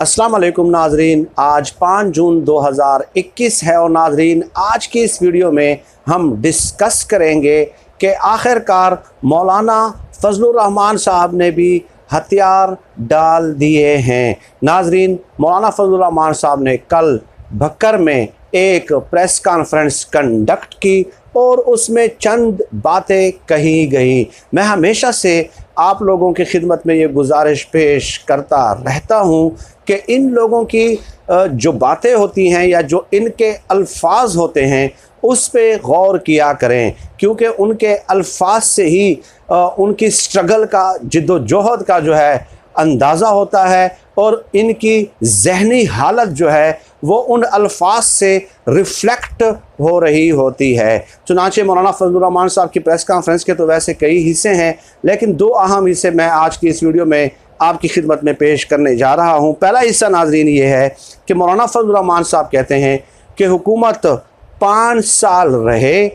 अस्सलाम वालेकुम नाजरीन, आज 5 जून 2021 है और नाजरीन आज की इस वीडियो में हम डिस्कस करेंगे कि आखिरकार मौलाना फजलुर रहमान साहब ने भी हथियार डाल दिए हैं। नाजरीन, मौलाना फजलुर रहमान साहब ने कल भक्कर में एक प्रेस कॉन्फ्रेंस कंडक्ट की और उसमें चंद बातें कही गई। मैं हमेशा से आप लोगों की खिदमत में ये गुजारिश पेश करता रहता हूँ कि इन लोगों की जो बातें होती हैं या जो इनके अल्फाज होते हैं उस पे गौर किया करें, क्योंकि उनके अल्फाज से ही उनकी स्ट्रगल का जिद्दोजहद का जो है अंदाज़ा होता है और इनकी जहनी हालत जो है वो उन अल्फाज से रिफ्लेक्ट हो रही होती है। चुनांचे मौलाना फजलुर रहमान साहब की प्रेस कॉन्फ्रेंस के तो वैसे कई हिस्से हैं, लेकिन दो अहम हिस्से मैं आज की इस वीडियो में आपकी खिदमत में पेश करने जा रहा हूँ। पहला हिस्सा नाजरीन ये है कि मौलाना फजलुर रहमान साहब कहते हैं कि हुकूमत 5 साल रहे,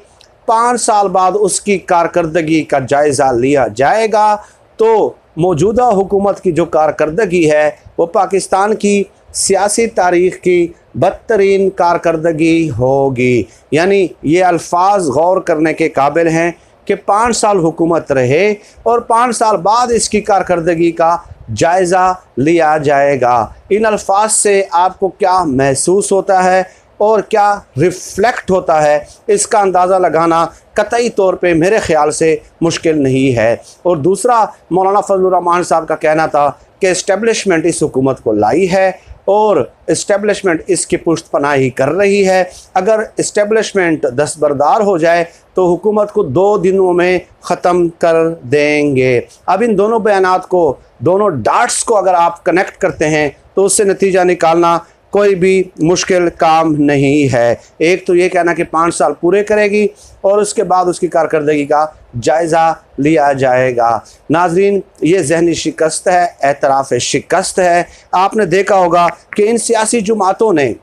5 साल बाद उसकी कारकर्दगी का जायज़ा लिया जाएगा तो मौजूदा हुकूमत की जो कारकर्दगी है वो पाकिस्तान की सियासी तारीख़ की बदतरीन कारकर्दगी होगी। यानी ये अल्फाज गौर करने के काबिल हैं कि 5 साल हुकूमत रहे और 5 साल बाद इसकी कारकर्दगी का जायज़ा लिया जाएगा। इन अल्फाज से आपको क्या महसूस होता है और क्या रिफ्लेक्ट होता है, इसका अंदाज़ा लगाना कतई तौर पे मेरे ख़्याल से मुश्किल नहीं है। और दूसरा, मौलाना फजलुर रहमान साहब का कहना था कि इस्टेब्लिशमेंट इस हुकूमत को लाई है और इस्टेब्लिशमेंट इसकी पुष्ट पनाही कर रही है। अगर इस्टेब्लिशमेंट दस्तबरदार हो जाए तो हुकूमत को 2 दिनों में ख़त्म कर देंगे। अब इन दोनों बयानात को, दोनों डाट्स को अगर आप कनेक्ट करते हैं तो उससे नतीजा निकालना कोई भी मुश्किल काम नहीं है। एक तो ये कहना कि 5 साल पूरे करेगी और उसके बाद उसकी कारकर्दगी का जायज़ा लिया जाएगा। नाजरीन, ये जहनी शिकस्त है, एतराफ़ शिकस्त है। आपने देखा होगा कि इन सियासी जमातों ने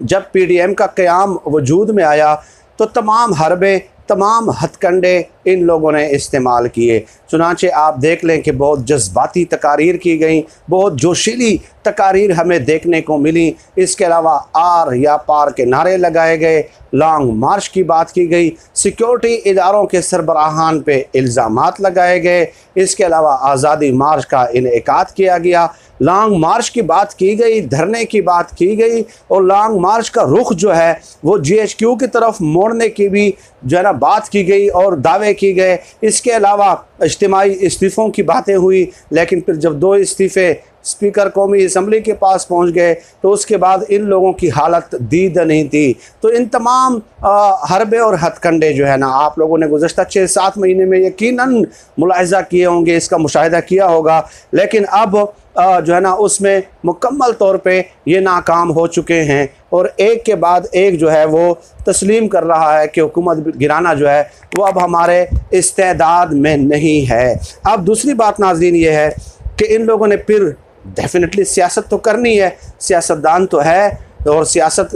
जब PDM का क़याम वजूद में आया तो तमाम हरबे, तमाम हथकंडे इन लोगों ने इस्तेमाल किए। चुनांचे आप देख लें कि बहुत जज्बाती तकारीर की गई, बहुत जोशीली तकारीर हमें देखने को मिली। इसके अलावा आर या पार के नारे लगाए गए, लॉन्ग मार्च की बात की गई, सिक्योरिटी इदारों के सरबराहान पे इल्ज़ामात लगाए गए। इसके अलावा आज़ादी मार्च का इनेकाद किया गया, लॉन्ग मार्च की बात की गई, धरने की बात की गई और लॉन्ग मार्च का रुख जो है वो GHQ की तरफ मोड़ने की भी जो है ना बात की गई और दावे किए गए। इसके अलावा इज्तिमाई इस्तीफ़ों की बातें हुई, लेकिन फिर जब 2 इस्तीफ़े स्पीकर कौमी असम्बली के पास पहुंच गए तो उसके बाद इन लोगों की हालत दीद नहीं थी। तो इन तमाम हरबे और हथकंडे जो है ना आप लोगों ने गुज़श्ता 6-7 महीने में यकीनन मुलाहिज़ा किए होंगे, इसका मुशाहिदा किया होगा, लेकिन अब जो है ना उसमें मुकम्मल तौर पे ये नाकाम हो चुके हैं और एक के बाद एक जो है वो तस्लीम कर रहा है कि हुकूमत गिराना जो है वो अब हमारे इस्तेदाद में नहीं है। अब दूसरी बात नाज़रीन ये है कि इन लोगों ने फिर डेफिनेटली सियासत तो करनी है, सियासतदान तो है और सियासत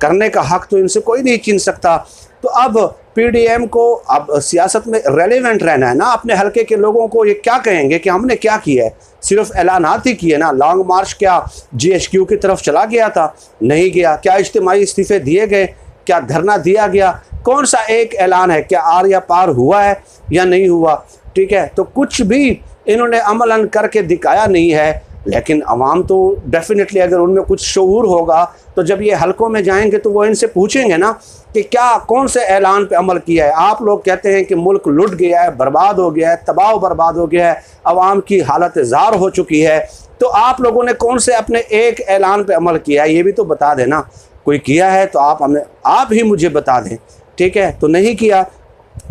करने का हक़ तो इनसे कोई नहीं छीन सकता। तो अब PDM को अब सियासत में रेलेवेंट रहना है ना। अपने हलके के लोगों को ये क्या कहेंगे कि हमने क्या किया है, सिर्फ ऐलानात ही किए ना। लॉन्ग मार्च क्या GHQ की तरफ चला गया था? नहीं गया। क्या इज्तिमाई इस्तीफ़े दिए गए? क्या धरना दिया गया? कौन सा एक ऐलान है? क्या आर या पार हुआ है या नहीं हुआ? ठीक है, तो कुछ भी इन्होंने अमलन करके दिखाया नहीं है। लेकिन अवाम तो डेफिनेटली अगर उनमें कुछ शऊर होगा तो जब ये हलकों में जाएंगे तो वो इनसे पूछेंगे ना कि क्या कौन से ऐलान पे अमल किया है। आप लोग कहते हैं कि मुल्क लुट गया है, बर्बाद हो गया है, तबाह बर्बाद हो गया है, अवाम की हालत ज़ार हो चुकी है, तो आप लोगों ने कौन से अपने एक ऐलान पे अमल किया है ये भी तो बता देना। कोई किया है तो आप ही मुझे बता दें, ठीक है। तो नहीं किया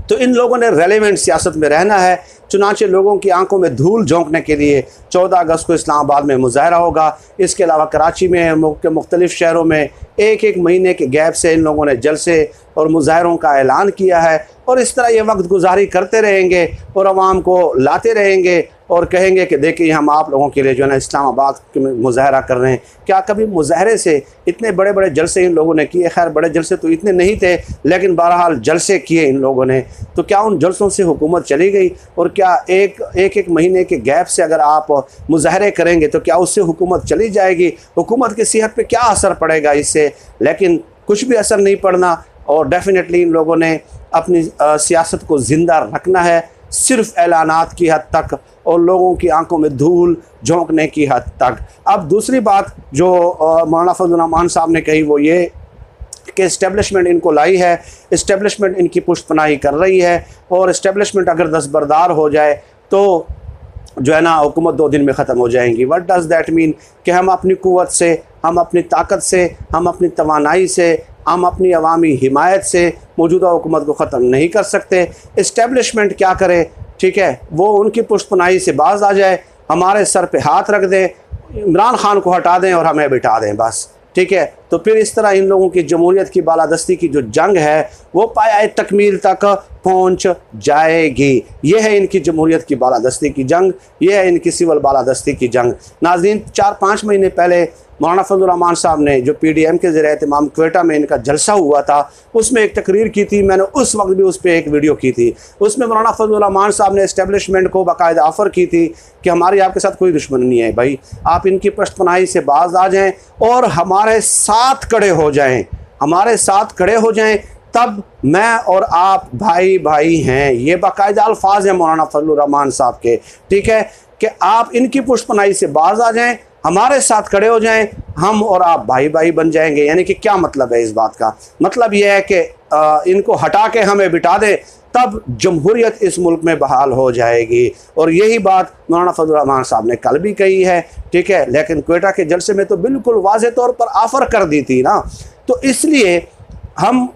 तो इन लोगों ने रेलेवेंट सियासत में रहना है। चुनांचे लोगों की आंखों में धूल झोंकने के लिए 14 अगस्त को इस्लामाबाद में मुजाहरा होगा। इसके अलावा कराची में मुख्तलिफ़ शहरों में एक महीने के गैप से इन लोगों ने जलसे और मुजाहरों का ऐलान किया है और इस तरह ये वक्त गुजारी करते रहेंगे और आवाम को लाते रहेंगे, और कहेंगे कि देखिए हम आप लोगों के लिए जो है ना इस्लामाबाद में मुजाहरा कर रहे हैं। क्या कभी मुजाहरे से इतने बड़े बड़े जलसे इन लोगों ने किए? खैर बड़े जलसे तो इतने नहीं थे, लेकिन बहरहाल जलसे किए इन लोगों ने। तो क्या उन जलसों से हुकूमत चली गई? और क्या एक महीने के गैप से अगर आप मुजाहरे करेंगे तो क्या उससे हुकूमत चली जाएगी? हुकूमत की सेहत पे क्या असर पड़ेगा इससे? लेकिन कुछ भी असर नहीं पड़ना, और डेफिनेटली इन लोगों ने अपनी सियासत को ज़िंदा रखना है, सिर्फ ऐलानात की हद तक और लोगों की आंखों में धूल झोंकने की हद तक। अब दूसरी बात जो मौलाना फजलुर रहमान साहब ने कही वो ये कि इस्टेब्लिशमेंट इनको लाई है, इस्टेब्लिशमेंट इनकी पुष्टपनाही कर रही है, और इस्टेब्लिशमेंट अगर दस्तबरदार हो जाए तो जो है ना हुकूमत 2 दिन में ख़त्म हो जाएंगी। What does that mean? कि हम अपनी क़ुव्वत से, हम अपनी ताकत से, हम अपनी तवानाई से, हम अपनी अवामी हिमायत से मौजूदा हुकूमत को ख़त्म नहीं कर सकते। इस्टेब्लिशमेंट क्या करे? ठीक है, वो उनकी पुष्टपनाही से बाज आ जाए, हमारे सर पे हाथ रख दें, इमरान खान को हटा दें और हमें बिठा दें बस। ठीक है, तो फिर इस तरह इन लोगों की जमहूरियत की बालादस्ती की जो जंग है वो पाया तकमील तक पहुंच जाएगी। ये है इनकी जमहूरियत की बालादस्ती की जंग, ये है इनकी सिविल बालादस्ती की जंग। नाज़रीन, 4-5 महीने पहले मौलाना फजलुर रहमान साहब ने जो PDM के ज़रिए एहतमाम क्वेटा में इनका जलसा हुआ था उसमें एक तकरीर की थी। मैंने उस वक्त भी उस पर एक वीडियो की थी। उसमें मौलाना फजलुर रहमान साहब ने इस्टेब्लिशमेंट को बाकायदा ऑफ़र की थी कि हमारी आपके साथ कोई दुश्मनी नहीं है भाई, आप इनकी पुष्टपनाही से बाज आ जाएँ और हमारे साथ खड़े हो जाएँ, हमारे साथ खड़े हो जाएँ, तब मैं और आप भाई भाई हैं। ये बाकायदा अल्फाज हैं मौलाना फजलुर रहमान साहब के। ठीक है, कि आप इनकी पुष्टपनाही से बाज आ जाएं, हमारे साथ खड़े हो जाएं, हम और आप भाई भाई बन जाएंगे। यानी कि क्या मतलब है इस बात का? मतलब यह है कि इनको हटा के हमें बिठा दें, तब जमहूरियत इस मुल्क में बहाल हो जाएगी। और यही बात मौलाना फजलुर रहमान साहब ने कल भी कही है। ठीक है, लेकिन क्वेटा के जलसे में तो बिल्कुल वाज़ेह तौर पर ऑफ़र कर दी थी ना। तो इसलिए हम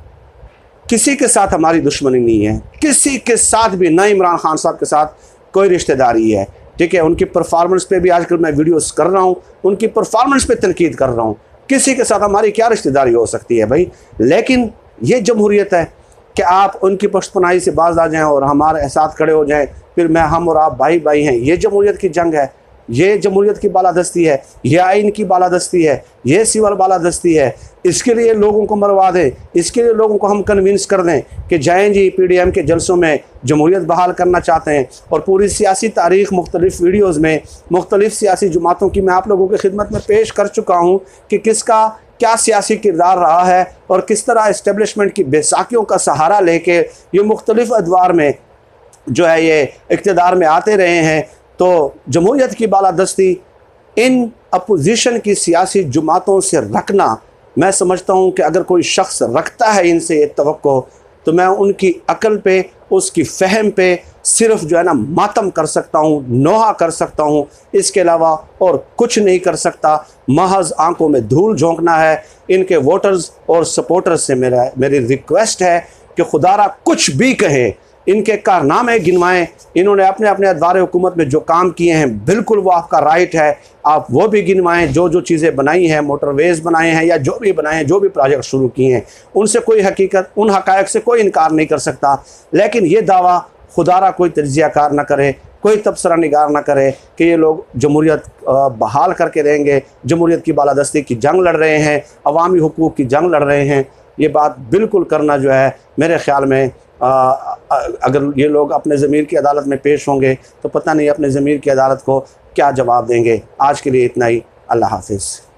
किसी के साथ हमारी दुश्मनी नहीं है, किसी के साथ भी, ना इमरान खान साहब के साथ कोई रिश्तेदारी है। ठीक है, उनकी परफॉर्मेंस पे भी आजकल मैं वीडियोस कर रहा हूँ, उनकी परफॉर्मेंस पे तनकीद कर रहा हूँ। किसी के साथ हमारी क्या रिश्तेदारी हो सकती है भाई? लेकिन ये जमहूरियत है कि आप उनकी पुष्टपनाही से बाज आ जाएं और हमारे साथ खड़े हो जाएं, फिर हम और आप भाई भाई हैं। ये जमहूरियत की जंग है, ये जमहूरियत की बालादस्ती है, ये आइन की बालादस्ती है, ये सिविल बालादस्ती है। इसके लिए लोगों को मरवा दें, इसके लिए लोगों को हम कन्विंस कर दें कि जाएँ जी PDM के जलसों में जमहूरियत बहाल करना चाहते हैं। और पूरी सियासी तारीख़ मुख्तलिफ़ वीडियोज़ में मुख्तलिफ़ सियासी जमातों की मैं आप लोगों की खिदमत में पेश कर चुका हूँ कि किसका क्या सियासी किरदार रहा है और किस तरह इस्टेब्लिशमेंट की बेसाखियों का सहारा लेके ये मुख्तलिफ़ अदवार में जो है ये इक़्तिदार में आते रहे हैं। तो जमहूरियत की बालादस्ती इन अपोजिशन की सियासी जमातों से रखना, मैं समझता हूँ कि अगर कोई शख्स रखता है इनसे ये तवक्को, तो मैं उनकी अकल पे, उसकी फ़हम पे सिर्फ जो है ना मातम कर सकता हूँ, नोहा कर सकता हूँ। इसके अलावा और कुछ नहीं कर सकता। महज आंखों में धूल झोंकना है। इनके वोटर्स और सपोर्टर्स से मेरी रिक्वेस्ट है कि खुदारा कुछ भी कहे, इनके कारनामे गिनवाएं। इन्होंने अपने अपने अदवार हुकूमत में जो काम किए हैं बिल्कुल वो आपका राइट है, आप वो भी गिनवाएं। जो चीज़ें बनाई हैं, मोटरवेज़ बनाए हैं या जो भी बनाए हैं, जो भी प्रोजेक्ट शुरू किए हैं, उनसे कोई हकीकत, उन हक़ाइक़ से कोई इनकार नहीं कर सकता। लेकिन ये दावा खुदारा कोई तज्ज़ियाकार ना करे, कोई तबसरा निगार ना करे कि ये लोग जमहूरियत बहाल करके रहेंगे, जमहूरियत की बालादस्ती की जंग लड़ रहे हैं, अवामी हुकूक़ की जंग लड़ रहे हैं। ये बात बिल्कुल करना जो है मेरे ख़्याल में अगर ये लोग अपने ज़मीर की अदालत में पेश होंगे तो पता नहीं अपने ज़मीर की अदालत को क्या जवाब देंगे। आज के लिए इतना ही। अल्लाह हाफ़िज़।